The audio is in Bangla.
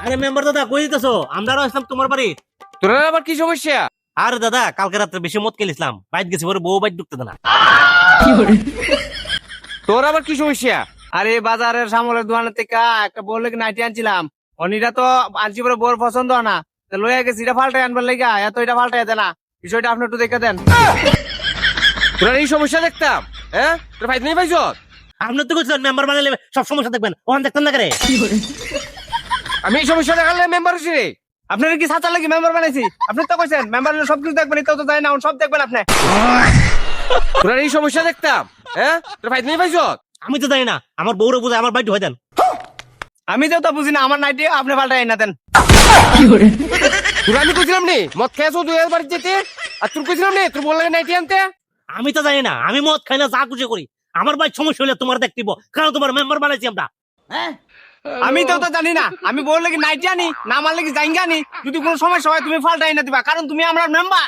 আরে মেম্বার দাদা কই দিতেছো? আমরাও আসলাম তোমার বাড়ি। তোর আবার কি সমস্যা? আরে দাদা কালকে রাত্রে বেশি মদ খেলিছিলাম, বাইট গেছি পরে বউ বাইট ঢুকতে দেয় না। তোর আবার কি সমস্যা? আরে বাজারের সামলের দোকানের থেকে একটা বললে নাইটি আনছিলাম, অনিটা তো আনছি পরে বোর পছন্দ হয় না, তো লইয়া গেছি এটা ফাল্টাই আনবার লেগা, এত এটা ফাল্টাই দেন না, বিষয়টা আপনি একটু দেখে দেন। তোর এই সমস্যা দেখতাম, হ্যাঁ? তোর ভাই নেই পাইছ? আপনার তো কইছিলেন মেম্বার বানালে সব সমস্যা দেখবেন, ওখান দেখতেন না করে। আমি এই সমস্যা দেখালে মেম্বার হচ্ছি রে। আপনার কি সাঁচার লাগি মেম্বার বানাইছি? আপনি তো কইছেন মেম্বার সবকিছু দেখবেন, এটাও তো যায় না, সব দেখবেন আপনি। তোর এই সমস্যা দেখতাম, হ্যাঁ? তোর ভাই নেই পাইছ? আমি তো জানি না, আমার বউরে বুঝে আমার বাইট হয়ে দেন। আমি তো বুঝি না, আমার নাইটি আপনি পাল্টাই না দেন। তোর আমি কইছিলাম নি মদ খেয়েছো তুই এর বাড়ি যেতে, আর তোর কইছিলাম নি তোর বললে নাইটি আনতে। আমি তো জানি না, আমি মদ খাই না, যা খুশি করি। আমার বাইট সমস্যা হলে তোমার দেখতিব, কারণ তোমার মেম্বার বানাইছি আমরা। আমি তো জানি না, আমি বললে কি নাইটি আনি না মারলে কি জাইঙ্গা আনি, যদি কোনো সমস্যা হয় তুমি ফাল্টাই না দিবা, কারণ তুমি আমার মেম্বার।